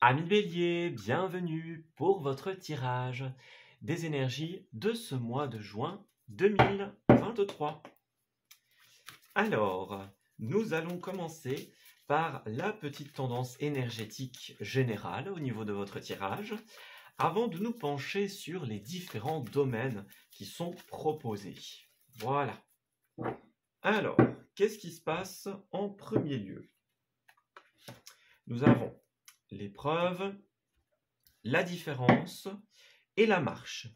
Amis Bélier, bienvenue pour votre tirage des énergies de ce mois de juin 2023. Alors, nous allons commencer par la petite tendance énergétique générale au niveau de votre tirage, avant de nous pencher sur les différents domaines qui sont proposés. Voilà. Alors, qu'est-ce qui se passe en premier lieu? Nous avons l'épreuve, la différence et la marche.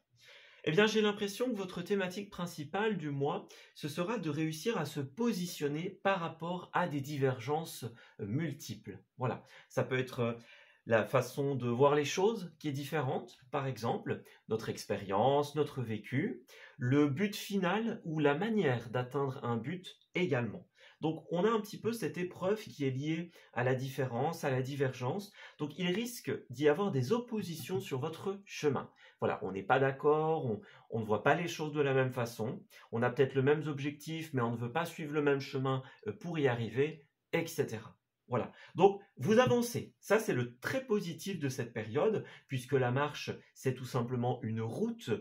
Eh bien, j'ai l'impression que votre thématique principale du mois, ce sera de réussir à se positionner par rapport à des divergences multiples. Voilà, ça peut être la façon de voir les choses qui est différente, par exemple, notre expérience, notre vécu, le but final ou la manière d'atteindre un but également. Donc, on a un petit peu cette épreuve qui est liée à la différence, à la divergence. Donc, il risque d'y avoir des oppositions sur votre chemin. Voilà, on n'est pas d'accord, on ne voit pas les choses de la même façon. On a peut-être le même objectif, mais on ne veut pas suivre le même chemin pour y arriver, etc. Voilà, donc vous avancez. Ça, c'est le très positif de cette période, puisque la marche, c'est tout simplement une route,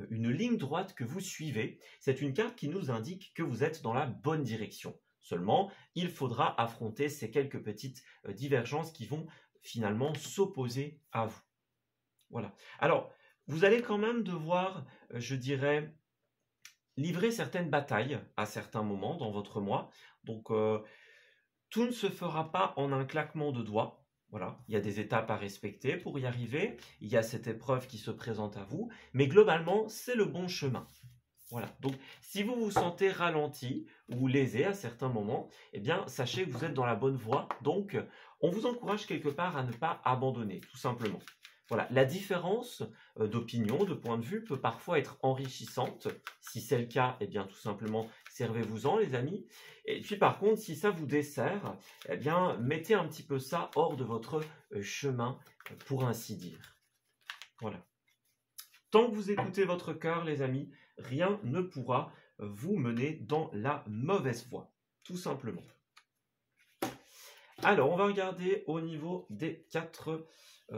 une ligne droite que vous suivez. C'est une carte qui nous indique que vous êtes dans la bonne direction. Seulement, il faudra affronter ces quelques petites divergences qui vont finalement s'opposer à vous. Voilà. Alors, vous allez quand même devoir, je dirais, livrer certaines batailles à certains moments dans votre mois. Donc, tout ne se fera pas en un claquement de doigts. Voilà, il y a des étapes à respecter pour y arriver. Il y a cette épreuve qui se présente à vous. Mais globalement, c'est le bon chemin. Voilà, donc si vous vous sentez ralenti ou lésé à certains moments, eh bien sachez que vous êtes dans la bonne voie, donc on vous encourage quelque part à ne pas abandonner, tout simplement. Voilà, la différence d'opinion, de point de vue peut parfois être enrichissante. Si c'est le cas, eh bien tout simplement servez-vous-en les amis. Et puis par contre, si ça vous dessert, eh bien mettez un petit peu ça hors de votre chemin, pour ainsi dire. Voilà. Tant que vous écoutez votre cœur, les amis, rien ne pourra vous mener dans la mauvaise voie, tout simplement. Alors, on va regarder au niveau des 4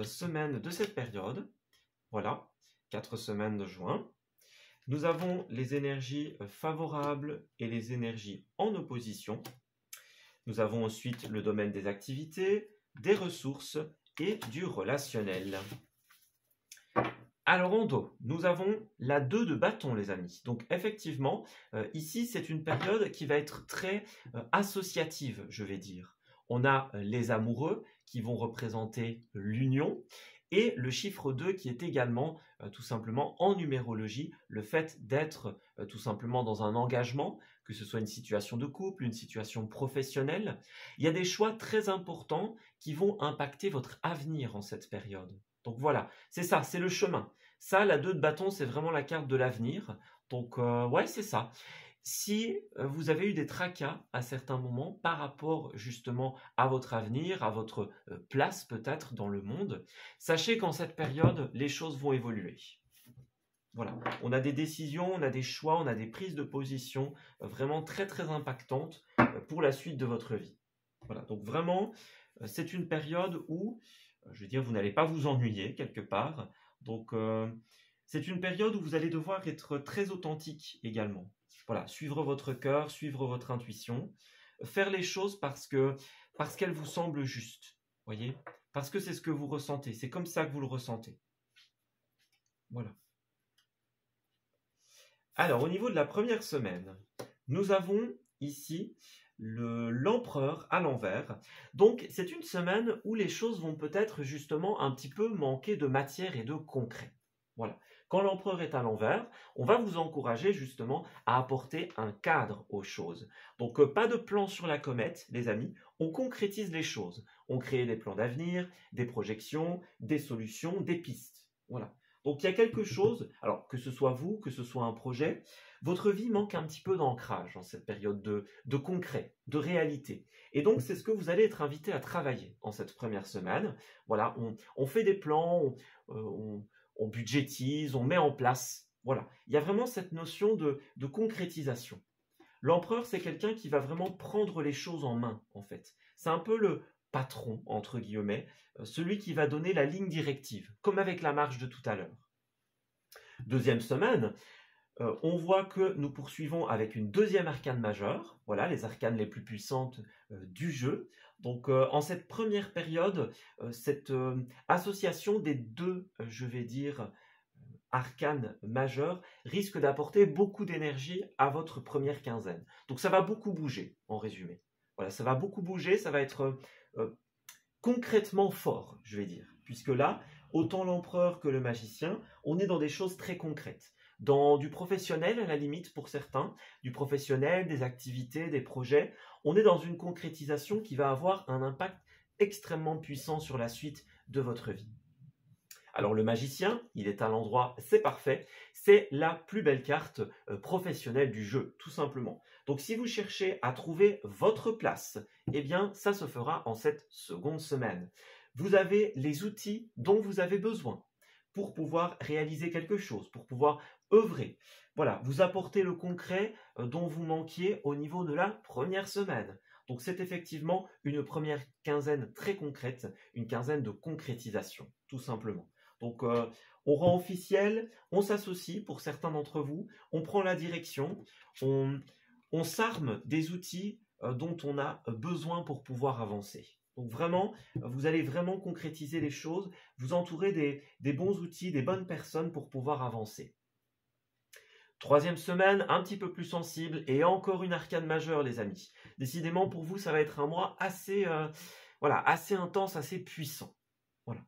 semaines de cette période. Voilà, 4 semaines de juin. Nous avons les énergies favorables et les énergies en opposition. Nous avons ensuite le domaine des activités, des ressources et du relationnel. Alors en dos, nous avons la 2 de bâton, les amis. Donc effectivement, ici, c'est une période qui va être très associative, je vais dire. On a les amoureux qui vont représenter l'union et le chiffre 2 qui est également, tout simplement, en numérologie, le fait d'être tout simplement dans un engagement, que ce soit une situation de couple, une situation professionnelle. Il y a des choix très importants qui vont impacter votre avenir en cette période. Donc voilà, c'est ça, c'est le chemin. Ça, la 2 de bâton, c'est vraiment la carte de l'avenir. Donc, ouais, c'est ça. Si vous avez eu des tracas à certains moments par rapport justement à votre avenir, à votre place peut-être dans le monde, sachez qu'en cette période, les choses vont évoluer. Voilà, on a des décisions, on a des choix, on a des prises de position vraiment très très impactantes pour la suite de votre vie. Voilà, donc vraiment, c'est une période où je veux dire, vous n'allez pas vous ennuyer quelque part. Donc, c'est une période où vous allez devoir être très authentique également. Voilà, suivre votre cœur, suivre votre intuition, faire les choses parce qu'elles vous semblent justes, voyez, parce que c'est ce que vous ressentez. C'est comme ça que vous le ressentez. Voilà. Alors, au niveau de la première semaine, nous avons ici l'empereur à l'envers. Donc, c'est une semaine où les choses vont peut-être justement un petit peu manquer de matière et de concret. Voilà. Quand l'empereur est à l'envers, on va vous encourager justement à apporter un cadre aux choses. Donc, pas de plan sur la comète, les amis. On concrétise les choses. On crée des plans d'avenir, des projections, des solutions, des pistes. Voilà. Donc, il y a quelque chose, alors que ce soit vous, que ce soit un projet, votre vie manque un petit peu d'ancrage en cette période de concret, de réalité. Et donc, c'est ce que vous allez être invité à travailler en cette première semaine. Voilà, on fait des plans, on budgétise, on met en place. Voilà, il y a vraiment cette notion de concrétisation. L'empereur, c'est quelqu'un qui va vraiment prendre les choses en main, en fait. C'est un peu patron, entre guillemets, celui qui va donner la ligne directive, comme avec la marche de tout à l'heure. Deuxième semaine, on voit que nous poursuivons avec une deuxième arcane majeure, voilà, les arcanes les plus puissantes du jeu. Donc en cette première période, cette association des deux, je vais dire, arcanes majeures risque d'apporter beaucoup d'énergie à votre première quinzaine. Donc ça va beaucoup bouger, en résumé. Voilà, ça va beaucoup bouger, ça va être concrètement fort, je vais dire. Puisque là, autant l'empereur que le magicien, on est dans des choses très concrètes. Dans du professionnel, à la limite, pour certains, du professionnel, des activités, des projets, on est dans une concrétisation qui va avoir un impact extrêmement puissant sur la suite de votre vie. Alors le magicien, il est à l'endroit, c'est parfait, c'est la plus belle carte professionnelle du jeu, tout simplement. Donc si vous cherchez à trouver votre place, eh bien ça se fera en cette seconde semaine. Vous avez les outils dont vous avez besoin pour pouvoir réaliser quelque chose, pour pouvoir œuvrer. Voilà, vous apportez le concret dont vous manquiez au niveau de la première semaine. Donc c'est effectivement une première quinzaine très concrète, une quinzaine de concrétisation, tout simplement. Donc on rend officiel, on s'associe pour certains d'entre vous, on prend la direction, on s'arme des outils dont on a besoin pour pouvoir avancer. Donc vraiment, vous allez vraiment concrétiser les choses, vous entourez des bons outils, des bonnes personnes pour pouvoir avancer. Troisième semaine, un petit peu plus sensible et encore une arcane majeure, les amis. Décidément, pour vous, ça va être un mois assez, assez intense, assez puissant. Voilà.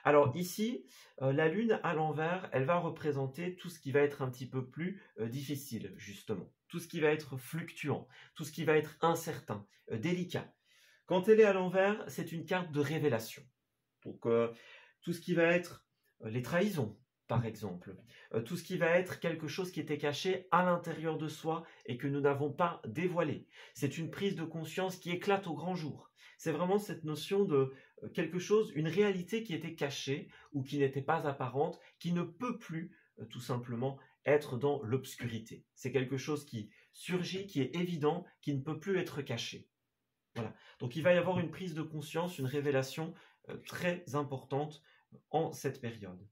Alors ici, la lune à l'envers, elle va représenter tout ce qui va être un petit peu plus difficile, justement. Tout ce qui va être fluctuant, tout ce qui va être incertain, délicat. Quand elle est à l'envers, c'est une carte de révélation. Donc tout ce qui va être les trahisons, par exemple. Tout ce qui va être quelque chose qui était caché à l'intérieur de soi et que nous n'avons pas dévoilé. C'est une prise de conscience qui éclate au grand jour. C'est vraiment cette notion de quelque chose, une réalité qui était cachée ou qui n'était pas apparente, qui ne peut plus tout simplement être dans l'obscurité. C'est quelque chose qui surgit, qui est évident, qui ne peut plus être caché. Voilà. Donc il va y avoir une prise de conscience, une révélation très importante en cette période.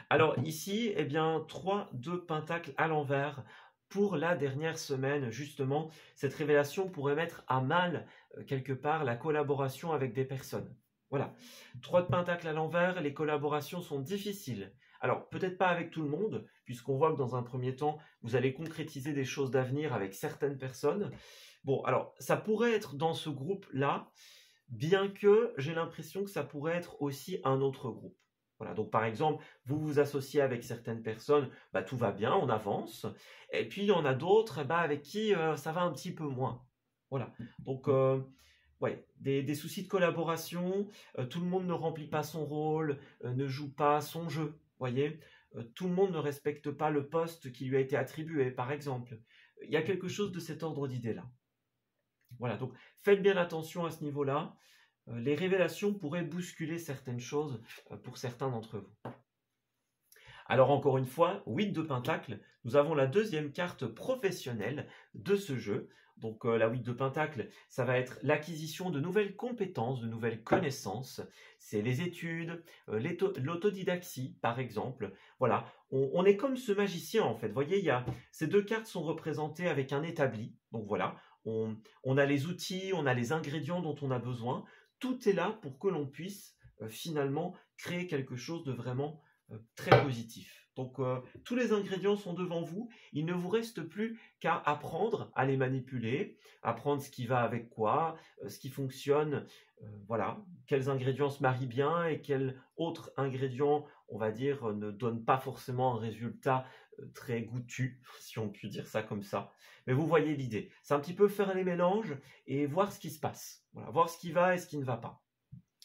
Alors ici, eh bien, 3 de Pentacle à l'envers. Pour la dernière semaine, justement, cette révélation pourrait mettre à mal, quelque part, la collaboration avec des personnes. Voilà. 3 de Pentacle à l'envers, les collaborations sont difficiles. Alors, peut-être pas avec tout le monde, puisqu'on voit que dans un premier temps, vous allez concrétiser des choses d'avenir avec certaines personnes. Bon, alors, ça pourrait être dans ce groupe-là, bien que j'ai l'impression que ça pourrait être aussi un autre groupe. Voilà, donc par exemple, vous vous associez avec certaines personnes, bah, tout va bien, on avance. Et puis il y en a d'autres avec qui ça va un petit peu moins. Voilà, donc ouais, des soucis de collaboration, tout le monde ne remplit pas son rôle, ne joue pas son jeu, voyez. Tout le monde ne respecte pas le poste qui lui a été attribué, par exemple. Il y a quelque chose de cet ordre d'idée-là. Voilà, donc faites bien attention à ce niveau-là. Les révélations pourraient bousculer certaines choses pour certains d'entre vous. Alors encore une fois, 8 de Pentacle, nous avons la deuxième carte professionnelle de ce jeu. Donc la 8 de Pentacle, ça va être l'acquisition de nouvelles compétences, de nouvelles connaissances. C'est les études, l'autodidaxie par exemple. Voilà, on est comme ce magicien en fait. Vous voyez, ces deux cartes sont représentées avec un établi. Donc voilà, on a les outils, on a les ingrédients dont on a besoin. Tout est là pour que l'on puisse finalement créer quelque chose de vraiment très positif. Donc tous les ingrédients sont devant vous, il ne vous reste plus qu'à apprendre à les manipuler, apprendre ce qui va avec quoi, ce qui fonctionne, voilà, quels ingrédients se marient bien et quels autres ingrédients, on va dire, ne donnent pas forcément un résultat très goûtu, si on peut dire ça comme ça. Mais vous voyez l'idée, c'est un petit peu faire les mélanges et voir ce qui se passe, voilà, voir ce qui va et ce qui ne va pas.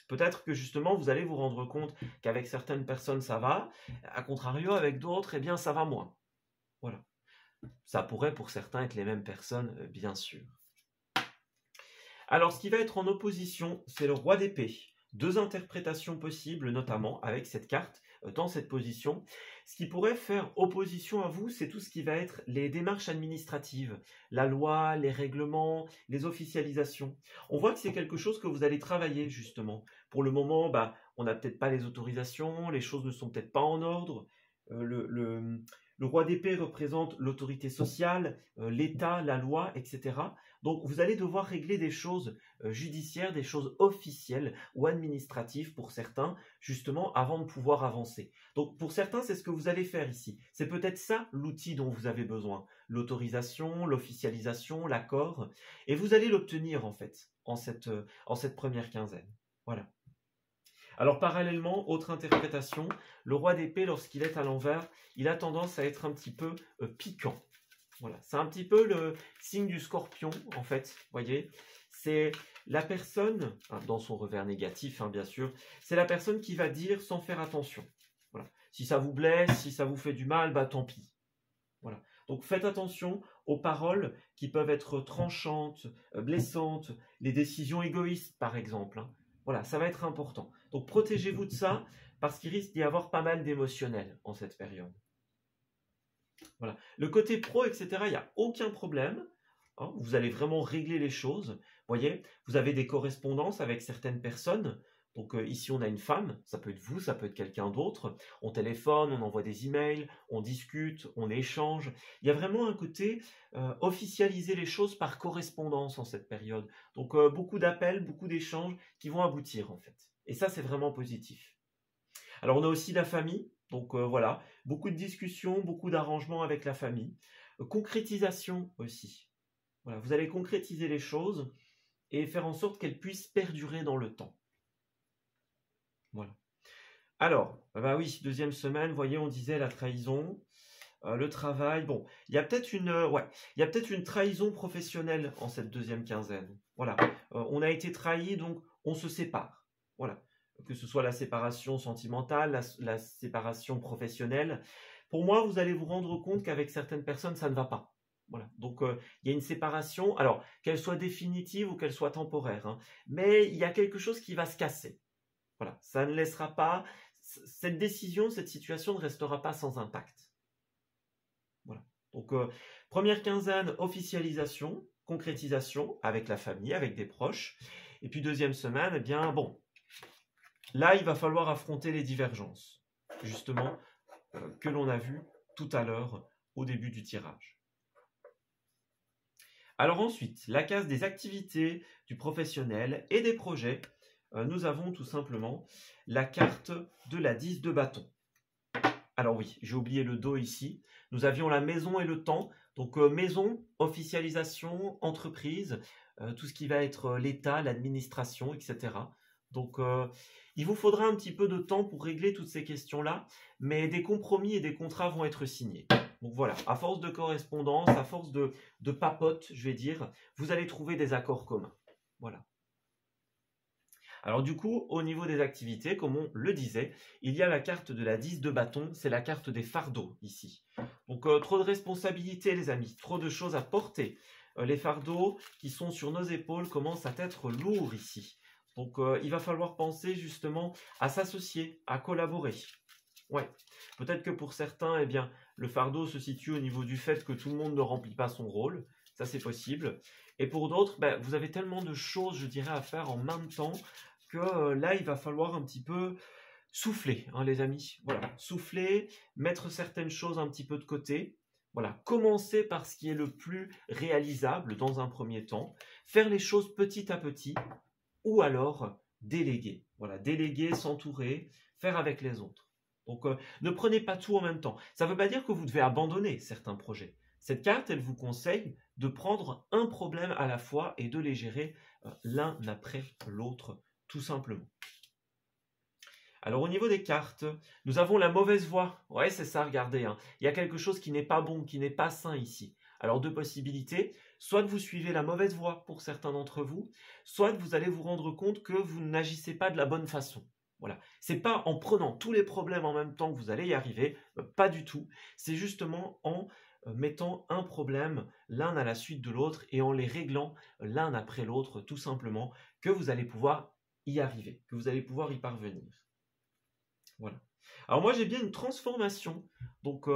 Peut-être que justement, vous allez vous rendre compte qu'avec certaines personnes, ça va. À contrario, avec d'autres, eh bien, ça va moins. Voilà. Ça pourrait pour certains être les mêmes personnes, bien sûr. Alors, ce qui va être en opposition, c'est le roi d'épée. deux interprétations possibles, notamment avec cette carte dans cette position. Ce qui pourrait faire opposition à vous, c'est tout ce qui va être les démarches administratives, la loi, les règlements, les officialisations. On voit que c'est quelque chose que vous allez travailler justement. Pour le moment, on n'a peut-être pas les autorisations, les choses ne sont peut-être pas en ordre. Le roi d'épée représente l'autorité sociale, l'État, la loi, etc. Donc vous allez devoir régler des choses judiciaires, des choses officielles ou administratives pour certains, justement avant de pouvoir avancer. Donc pour certains, c'est ce que vous allez faire ici. C'est peut-être ça l'outil dont vous avez besoin. L'autorisation, l'officialisation, l'accord. Et vous allez l'obtenir en fait, en cette première quinzaine. Voilà. Alors parallèlement, autre interprétation, le roi d'épée, lorsqu'il est à l'envers, il a tendance à être un petit peu piquant. Voilà, c'est un petit peu le signe du scorpion, en fait, vous voyez. C'est la personne, dans son revers négatif, bien sûr, c'est la personne qui va dire sans faire attention. Voilà. Si ça vous blesse, si ça vous fait du mal, tant pis. Voilà. Donc faites attention aux paroles qui peuvent être tranchantes, blessantes, les décisions égoïstes, par exemple. Voilà, ça va être important. Donc protégez-vous de ça, parce qu'il risque d'y avoir pas mal d'émotionnel en cette période. Voilà. Le côté pro, etc., il n'y a aucun problème. Vous allez vraiment régler les choses. Vous voyez, vous avez des correspondances avec certaines personnes. Donc ici, on a une femme. Ça peut être vous, ça peut être quelqu'un d'autre. On téléphone, on envoie des emails, on discute, on échange. Il y a vraiment un côté officialiser les choses par correspondance en cette période. Donc beaucoup d'appels, beaucoup d'échanges qui vont aboutir en fait. Et ça, c'est vraiment positif. Alors on a aussi la famille. Donc voilà, beaucoup de discussions, beaucoup d'arrangements avec la famille. Concrétisation aussi. Voilà, vous allez concrétiser les choses et faire en sorte qu'elles puissent perdurer dans le temps. Voilà. Alors, oui, deuxième semaine, vous voyez, on disait la trahison, le travail. Bon, il y a peut-être une trahison professionnelle en cette deuxième quinzaine. Voilà, on a été trahi, donc on se sépare. Voilà. Que ce soit la séparation sentimentale, la séparation professionnelle. Pour moi, vous allez vous rendre compte qu'avec certaines personnes, ça ne va pas. Voilà. Donc, il y a une séparation, alors qu'elle soit définitive ou qu'elle soit temporaire, mais il y a quelque chose qui va se casser. Voilà. Ça ne laissera pas, cette décision, cette situation ne restera pas sans impact. Voilà. Donc, première quinzaine, officialisation, concrétisation avec la famille, avec des proches. Et puis, deuxième semaine, eh bien, bon, là, il va falloir affronter les divergences, justement, que l'on a vues tout à l'heure au début du tirage. Alors ensuite, la case des activités, du professionnel et des projets, nous avons tout simplement la carte de la 10 de bâton. Alors oui, j'ai oublié le dos ici. Nous avions la maison et le temps. Donc maison, officialisation, entreprise, tout ce qui va être l'État, l'administration, etc. Donc, il vous faudra un petit peu de temps pour régler toutes ces questions-là, mais des compromis et des contrats vont être signés. Donc voilà, à force de correspondance, à force de papote, je vais dire, vous allez trouver des accords communs. Voilà. Alors du coup, au niveau des activités, comme on le disait, il y a la carte de la 10 de bâton, c'est la carte des fardeaux ici. Donc trop de responsabilités les amis, trop de choses à porter. Les fardeaux qui sont sur nos épaules commencent à être lourds ici. Donc, il va falloir penser justement à s'associer, à collaborer. Ouais. Peut-être que pour certains, eh bien, le fardeau se situe au niveau du fait que tout le monde ne remplit pas son rôle. Ça, c'est possible. Et pour d'autres, vous avez tellement de choses, je dirais, à faire en même temps que là, il va falloir un petit peu souffler, les amis. Voilà, souffler, mettre certaines choses un petit peu de côté. Voilà, commencer par ce qui est le plus réalisable dans un premier temps. Faire les choses petit à petit. Ou alors déléguer. Voilà, déléguer, s'entourer, faire avec les autres. Donc, ne prenez pas tout en même temps. Ça ne veut pas dire que vous devez abandonner certains projets. Cette carte, elle vous conseille de prendre un problème à la fois et de les gérer l'un après l'autre, tout simplement. Alors, au niveau des cartes, nous avons la mauvaise voie. Ouais, c'est ça, regardez. Il y a quelque chose qui n'est pas bon, qui n'est pas sain ici. Alors, deux possibilités. Soit que vous suivez la mauvaise voie pour certains d'entre vous, soit que vous allez vous rendre compte que vous n'agissez pas de la bonne façon. Voilà. C'est pas en prenant tous les problèmes en même temps que vous allez y arriver, pas du tout. C'est justement en mettant un problème l'un à la suite de l'autre et en les réglant l'un après l'autre, tout simplement, que vous allez pouvoir y arriver, que vous allez pouvoir y parvenir. Voilà. Alors moi, j'ai bien une transformation. Donc,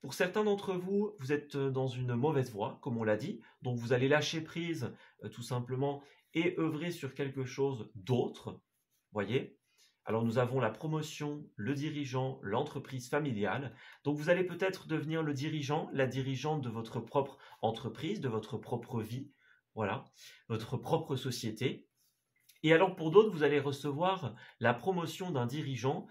pour certains d'entre vous, vous êtes dans une mauvaise voie, comme on l'a dit. Donc, vous allez lâcher prise, tout simplement, et œuvrer sur quelque chose d'autre. Voyez? Alors, nous avons la promotion, le dirigeant, l'entreprise familiale. Donc, vous allez peut-être devenir le dirigeant, la dirigeante de votre propre entreprise, de votre propre vie. Voilà. Votre propre société. Et alors, pour d'autres, vous allez recevoir la promotion d'un dirigeant.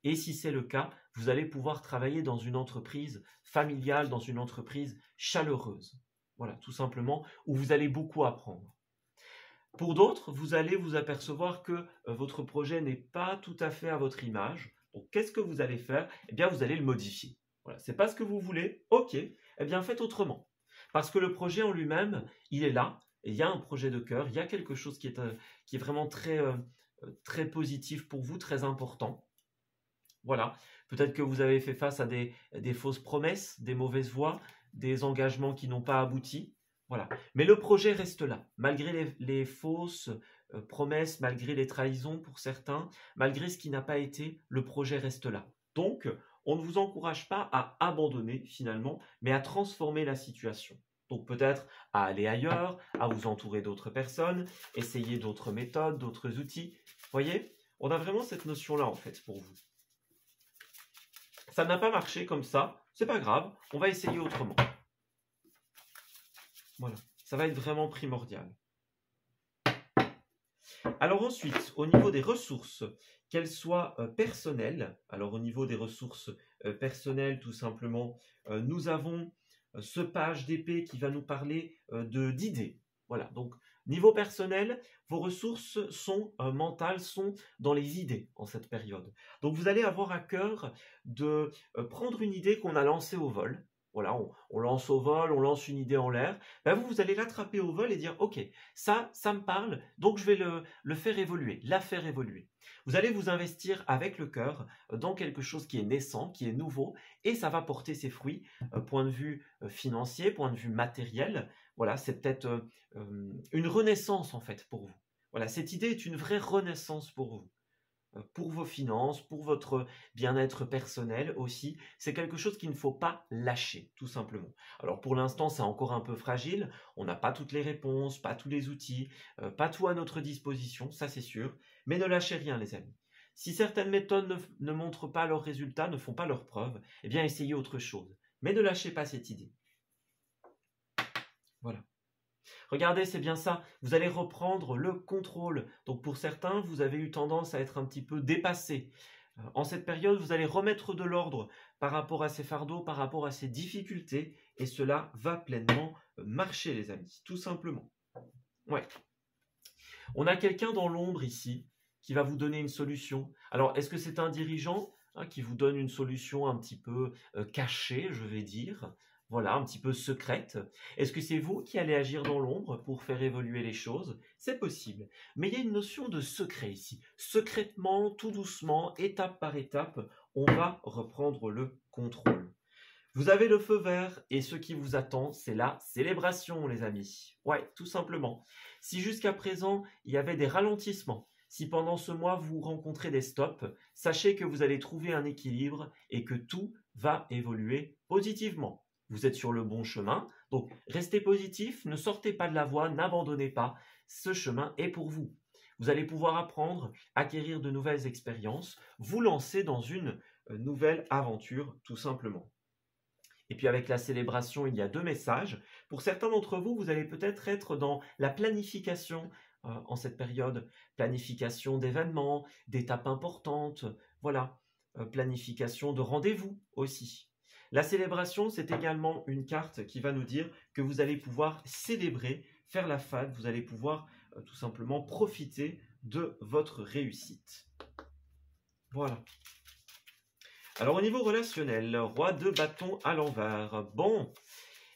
Et si c'est le cas, vous allez pouvoir travailler dans une entreprise familiale, dans une entreprise chaleureuse. Voilà, tout simplement, où vous allez beaucoup apprendre. Pour d'autres, vous allez vous apercevoir que votre projet n'est pas tout à fait à votre image. Donc, qu'est-ce que vous allez faire? Eh bien, vous allez le modifier. Voilà, c'est pas ce que vous voulez. Ok, eh bien, faites autrement. Parce que le projet en lui-même, il est là. Et il y a un projet de cœur, il y a quelque chose qui est vraiment très positif pour vous, très important. Voilà, peut-être que vous avez fait face à des fausses promesses, des mauvaises voies, des engagements qui n'ont pas abouti. Voilà, mais le projet reste là, malgré les fausses promesses, malgré les trahisons pour certains, malgré ce qui n'a pas été, le projet reste là. Donc, on ne vous encourage pas à abandonner finalement, mais à transformer la situation. Donc peut-être à aller ailleurs, à vous entourer d'autres personnes, essayer d'autres méthodes, d'autres outils. Voyez, on a vraiment cette notion-là en fait pour vous. Ça n'a pas marché comme ça, c'est pas grave, on va essayer autrement. Voilà, ça va être vraiment primordial. Alors ensuite, au niveau des ressources, qu'elles soient personnelles, alors au niveau des ressources personnelles, tout simplement, nous avons ce page d'épée qui va nous parler d'idées. Voilà, donc niveau personnel, vos ressources sont mentales, sont dans les idées en cette période. Donc vous allez avoir à cœur de prendre une idée qu'on a lancée au vol. Voilà, on lance au vol, on lance une idée en l'air. Ben vous allez l'attraper au vol et dire, ok, ça me parle, donc je vais le faire évoluer, la faire évoluer. Vous allez vous investir avec le cœur dans quelque chose qui est naissant, qui est nouveau, et ça va porter ses fruits, point de vue financier, point de vue matériel. Voilà, c'est peut-être une renaissance en fait pour vous. Voilà, cette idée est une vraie renaissance pour vos finances, pour votre bien-être personnel aussi. C'est quelque chose qu'il ne faut pas lâcher, tout simplement. Alors pour l'instant, c'est encore un peu fragile. On n'a pas toutes les réponses, pas tous les outils, pas tout à notre disposition, ça c'est sûr. Mais ne lâchez rien, les amis. Si certaines méthodes ne montrent pas leurs résultats, ne font pas leurs preuves, eh bien essayez autre chose. Mais ne lâchez pas cette idée. Voilà. Regardez, c'est bien ça, vous allez reprendre le contrôle. Donc pour certains, vous avez eu tendance à être un petit peu dépassé. En cette période, vous allez remettre de l'ordre par rapport à ces fardeaux, par rapport à ces difficultés, et cela va pleinement marcher, les amis, tout simplement. Ouais. On a quelqu'un dans l'ombre ici qui va vous donner une solution. Alors, est-ce que c'est un dirigeant qui vous donne une solution un petit peu cachée, je vais dire? Voilà, un petit peu secrète. Est-ce que c'est vous qui allez agir dans l'ombre pour faire évoluer les choses? C'est possible. Mais il y a une notion de secret ici. Secrètement, tout doucement, étape par étape, on va reprendre le contrôle. Vous avez le feu vert et ce qui vous attend, c'est la célébration, les amis. Ouais, tout simplement. Si jusqu'à présent, il y avait des ralentissements, si pendant ce mois vous rencontrez des stops, sachez que vous allez trouver un équilibre et que tout va évoluer positivement. Vous êtes sur le bon chemin, donc restez positif, ne sortez pas de la voie, n'abandonnez pas, ce chemin est pour vous. Vous allez pouvoir apprendre, acquérir de nouvelles expériences, vous lancer dans une nouvelle aventure tout simplement. Et puis avec la célébration, il y a deux messages. Pour certains d'entre vous, vous allez peut-être être dans la planification en cette période. Planification d'événements, d'étapes importantes, voilà. Planification de rendez-vous aussi. La célébration, c'est également une carte qui va nous dire que vous allez pouvoir célébrer, faire la fête, vous allez pouvoir tout simplement profiter de votre réussite. Voilà. Alors au niveau relationnel, roi de bâton à l'envers. Bon,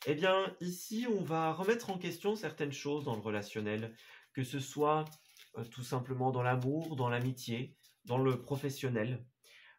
eh bien ici on va remettre en question certaines choses dans le relationnel, que ce soit tout simplement dans l'amour, dans l'amitié, dans le professionnel.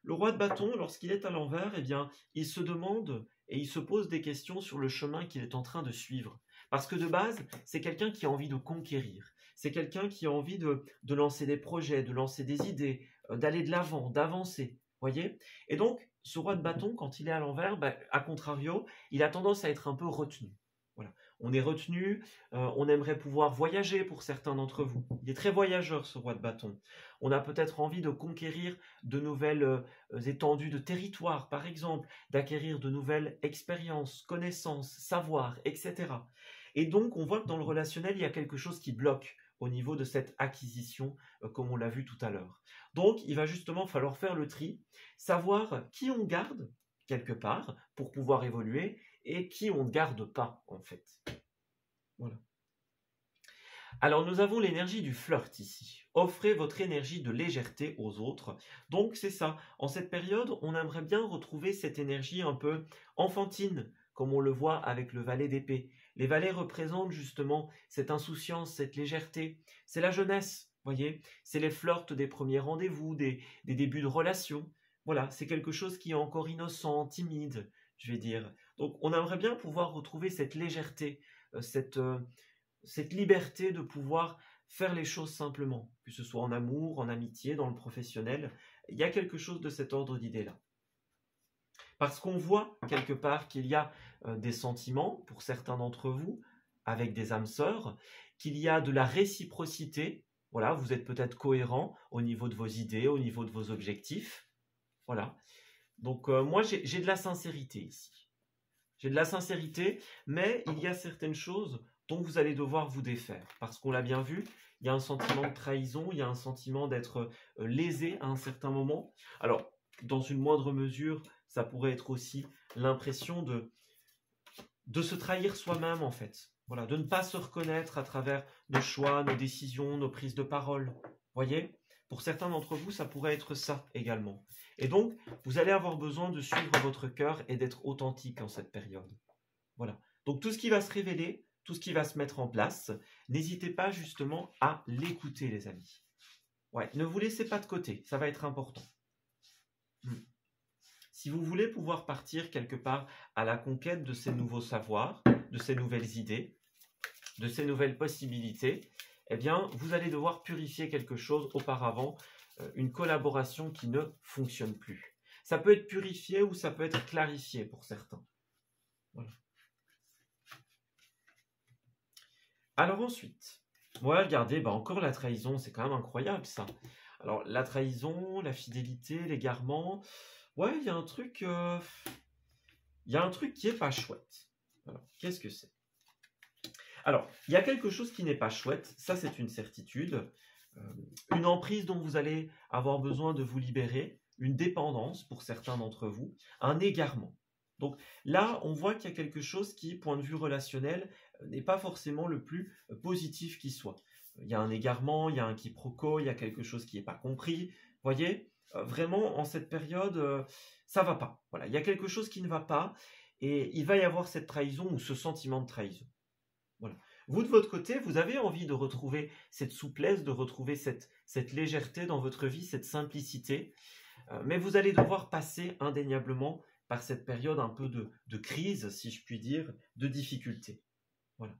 Le roi de bâton, lorsqu'il est à l'envers, eh bien il se demande et il se pose des questions sur le chemin qu'il est en train de suivre. Parce que de base, c'est quelqu'un qui a envie de conquérir. C'est quelqu'un qui a envie de lancer des projets, de lancer des idées, d'aller de l'avant, d'avancer. Voyez? Et donc, ce roi de bâton, quand il est à l'envers, à contrario, il a tendance à être un peu retenu. Voilà. On est retenu, on aimerait pouvoir voyager pour certains d'entre vous. Il est très voyageur, ce roi de bâton. On a peut-être envie de conquérir de nouvelles étendues de territoire, par exemple, d'acquérir de nouvelles expériences, connaissances, savoirs, etc. Et donc, on voit que dans le relationnel, il y a quelque chose qui bloque au niveau de cette acquisition, comme on l'a vu tout à l'heure. Donc, il va justement falloir faire le tri, savoir qui on garde quelque part pour pouvoir évoluer et qui on ne garde pas, en fait. Voilà. Alors, nous avons l'énergie du flirt ici. Offrez votre énergie de légèreté aux autres. Donc, c'est ça. En cette période, on aimerait bien retrouver cette énergie un peu enfantine, comme on le voit avec le valet d'épée. Les valets représentent justement cette insouciance, cette légèreté. C'est la jeunesse, voyez. C'est les flirts des premiers rendez-vous, des débuts de relations. Voilà, c'est quelque chose qui est encore innocent, timide, je vais dire. Donc, on aimerait bien pouvoir retrouver cette légèreté, cette liberté de pouvoir faire les choses simplement, que ce soit en amour, en amitié, dans le professionnel. Il y a quelque chose de cet ordre d'idées-là. Parce qu'on voit quelque part qu'il y a des sentiments, pour certains d'entre vous, avec des âmes sœurs, qu'il y a de la réciprocité. Voilà, vous êtes peut-être cohérent au niveau de vos idées, au niveau de vos objectifs. Voilà. Donc moi, j'ai de la sincérité ici. J'ai de la sincérité, mais il y a certaines choses dont vous allez devoir vous défaire. Parce qu'on l'a bien vu, il y a un sentiment de trahison, il y a un sentiment d'être lésé à un certain moment. Alors, dans une moindre mesure, ça pourrait être aussi l'impression de se trahir soi-même, en fait. Voilà, de ne pas se reconnaître à travers nos choix, nos décisions, nos prises de parole. Voyez? Pour certains d'entre vous, ça pourrait être ça également. Et donc, vous allez avoir besoin de suivre votre cœur et d'être authentique en cette période. Voilà. Donc, tout ce qui va se révéler, tout ce qui va se mettre en place, n'hésitez pas justement à l'écouter, les amis. Ouais, ne vous laissez pas de côté, ça va être important. Si vous voulez pouvoir partir quelque part à la conquête de ces nouveaux savoirs, de ces nouvelles idées, de ces nouvelles possibilités, eh bien, vous allez devoir purifier quelque chose auparavant, une collaboration qui ne fonctionne plus. Ça peut être purifié ou ça peut être clarifié pour certains. Voilà. Alors ensuite, voilà, regardez, encore la trahison, c'est quand même incroyable ça. Alors la trahison, la fidélité, l'égarement, ouais, il y a un truc qui est pas chouette. Alors, qu'est-ce que c'est? Alors, il y a quelque chose qui n'est pas chouette, ça c'est une certitude, une emprise dont vous allez avoir besoin de vous libérer, une dépendance pour certains d'entre vous, un égarement. Donc là, on voit qu'il y a quelque chose qui, point de vue relationnel, n'est pas forcément le plus positif qui soit. Il y a un égarement, il y a un quiproquo, il y a quelque chose qui n'est pas compris. Voyez, vraiment, en cette période, ça ne va pas. Voilà, il y a quelque chose qui ne va pas et il va y avoir cette trahison ou ce sentiment de trahison. Voilà. Vous, de votre côté, vous avez envie de retrouver cette souplesse, de retrouver cette légèreté dans votre vie, cette simplicité, mais vous allez devoir passer indéniablement par cette période un peu de crise, si je puis dire, de difficulté. Voilà.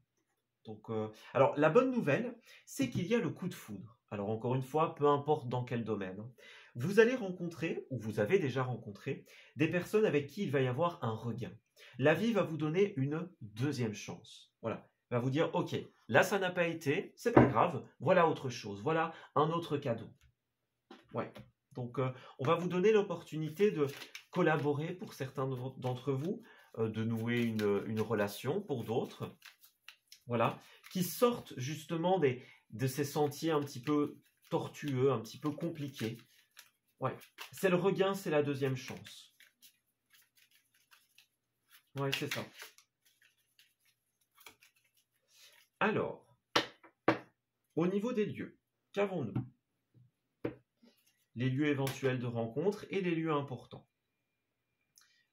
Donc, alors, la bonne nouvelle, c'est qu'il y a le coup de foudre. Alors, encore une fois, peu importe dans quel domaine, vous allez rencontrer, ou vous avez déjà rencontré, des personnes avec qui il va y avoir un regain. La vie va vous donner une deuxième chance. Voilà. Va vous dire, ok, là ça n'a pas été, c'est pas grave, voilà autre chose, voilà un autre cadeau. Ouais, donc on va vous donner l'opportunité de collaborer pour certains d'entre vous, de nouer une relation pour d'autres, voilà, qui sortent justement de ces sentiers un petit peu tortueux, un petit peu compliqués. Ouais, c'est le regain, c'est la deuxième chance. Ouais, c'est ça. Alors, au niveau des lieux, qu'avons-nous? Les lieux éventuels de rencontre et les lieux importants.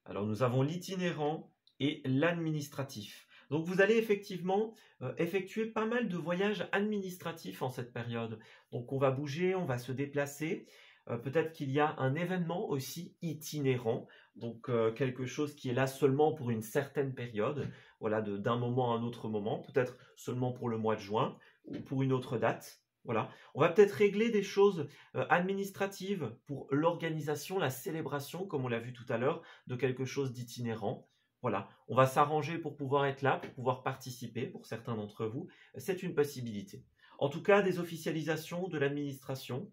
Alors, nous avons l'itinérant et l'administratif. Donc, vous allez effectivement effectuer pas mal de voyages administratifs en cette période. Donc, on va bouger, on va se déplacer. Peut-être qu'il y a un événement aussi itinérant, donc quelque chose qui est là seulement pour une certaine période, voilà, d'un moment à un autre moment, peut-être seulement pour le mois de juin, ou pour une autre date. Voilà. On va peut-être régler des choses administratives pour l'organisation, la célébration, comme on l'a vu tout à l'heure, de quelque chose d'itinérant. Voilà. On va s'arranger pour pouvoir être là, pour pouvoir participer pour certains d'entre vous. C'est une possibilité. En tout cas, des officialisations de l'administration.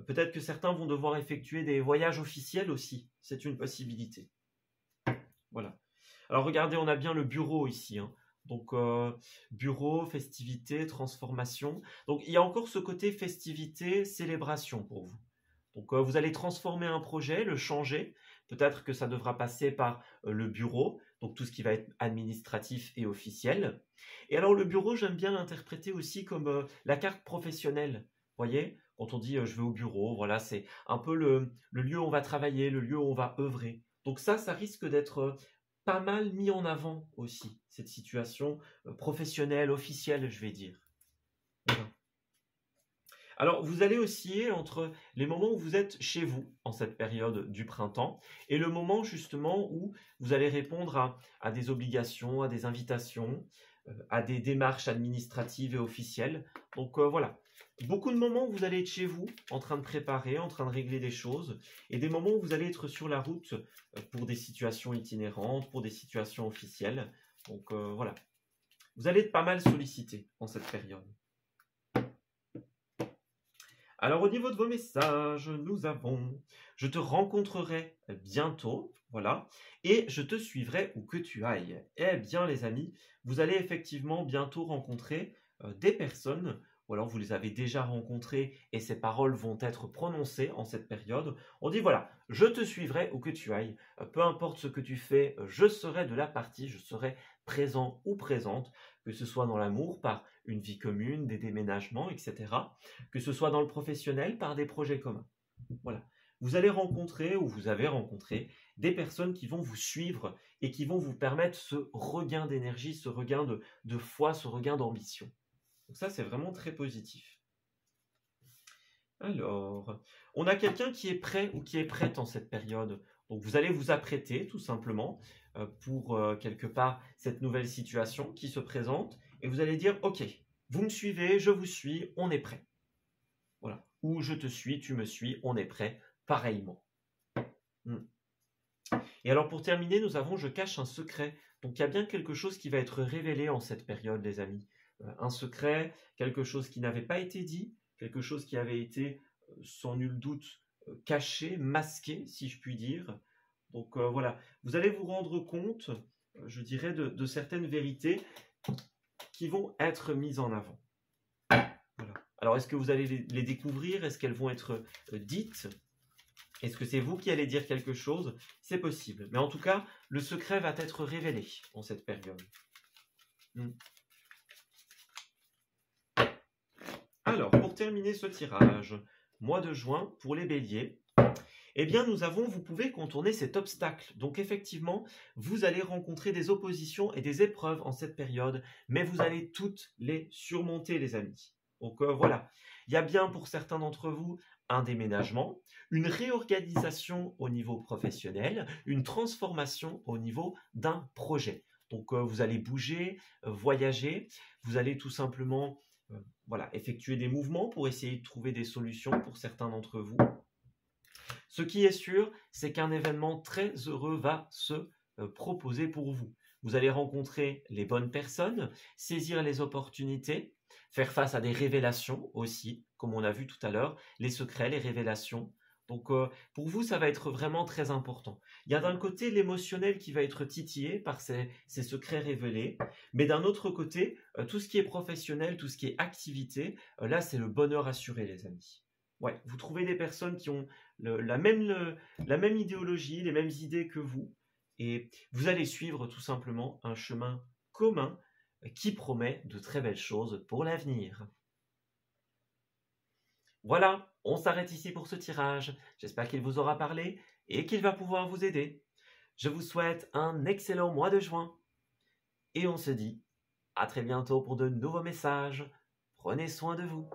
Peut-être que certains vont devoir effectuer des voyages officiels aussi. C'est une possibilité. Voilà. Alors regardez, on a bien le bureau ici, hein. Donc bureau, festivité, transformation. Donc il y a encore ce côté festivité, célébration pour vous. Donc vous allez transformer un projet, le changer. Peut-être que ça devra passer par le bureau, donc tout ce qui va être administratif et officiel. Et alors le bureau, j'aime bien l'interpréter aussi comme la carte professionnelle. Vous voyez, quand on dit je vais au bureau, voilà, c'est un peu le lieu où on va travailler, le lieu où on va œuvrer. Donc ça risque d'être pas mal mis en avant aussi, cette situation professionnelle, officielle, je vais dire. Voilà. Alors, vous allez osciller entre les moments où vous êtes chez vous, en cette période du printemps, et le moment justement où vous allez répondre à des obligations, à des invitations, à des démarches administratives et officielles. Donc voilà, beaucoup de moments où vous allez être chez vous, en train de préparer, en train de régler des choses, et des moments où vous allez être sur la route pour des situations itinérantes, pour des situations officielles. Donc voilà, vous allez être pas mal sollicité en cette période. Alors au niveau de vos messages, nous avons « Je te rencontrerai bientôt », voilà, et « Je te suivrai où que tu ailles ». Eh bien les amis, vous allez effectivement bientôt rencontrer des personnes, ou alors vous les avez déjà rencontrées et ces paroles vont être prononcées en cette période. On dit voilà, « Je te suivrai où que tu ailles, peu importe ce que tu fais, je serai de la partie, je serai présent ou présente », que ce soit dans l'amour, par une vie commune, des déménagements, etc., que ce soit dans le professionnel, par des projets communs. Voilà. Vous allez rencontrer, ou vous avez rencontré, des personnes qui vont vous suivre et qui vont vous permettre ce regain d'énergie, ce regain de foi, ce regain d'ambition. Donc ça, c'est vraiment très positif. Alors, on a quelqu'un qui est prêt ou qui est prête en cette période. Donc vous allez vous apprêter tout simplement pour quelque part cette nouvelle situation qui se présente et vous allez dire ok, vous me suivez, je vous suis, on est prêt. Voilà. Ou je te suis, tu me suis, on est prêt, pareillement. Et alors pour terminer, nous avons je cache un secret. Donc il y a bien quelque chose qui va être révélé en cette période, les amis. Un secret, quelque chose qui n'avait pas été dit, quelque chose qui avait été sans nul doute caché, masqué, si je puis dire. Donc voilà, vous allez vous rendre compte, je dirais, de certaines vérités qui vont être mises en avant. Voilà. Alors est-ce que vous allez les découvrir? Est-ce qu'elles vont être dites? Est-ce que c'est vous qui allez dire quelque chose? C'est possible. Mais en tout cas, le secret va être révélé en cette période. Alors, pour terminer ce tirage, mois de juin, pour les béliers, eh bien, vous pouvez contourner cet obstacle. Donc, effectivement, vous allez rencontrer des oppositions et des épreuves en cette période, mais vous allez toutes les surmonter, les amis. Donc, voilà. Il y a bien pour certains d'entre vous un déménagement, une réorganisation au niveau professionnel, une transformation au niveau d'un projet. Donc, vous allez bouger, voyager, vous allez tout simplement effectuer des mouvements pour essayer de trouver des solutions pour certains d'entre vous. Ce qui est sûr, c'est qu'un événement très heureux va se proposer pour vous. Vous allez rencontrer les bonnes personnes, saisir les opportunités, faire face à des révélations aussi, comme on a vu tout à l'heure, les secrets, les révélations. Donc pour vous, ça va être vraiment très important. Il y a d'un côté l'émotionnel qui va être titillé par ces secrets révélés, mais d'un autre côté, tout ce qui est professionnel, tout ce qui est activité, là c'est le bonheur assuré, les amis. Ouais, vous trouvez des personnes qui ont la même idéologie, les mêmes idées que vous, et vous allez suivre tout simplement un chemin commun qui promet de très belles choses pour l'avenir. Voilà, on s'arrête ici pour ce tirage. J'espère qu'il vous aura parlé et qu'il va pouvoir vous aider. Je vous souhaite un excellent mois de juin. Et on se dit à très bientôt pour de nouveaux messages. Prenez soin de vous.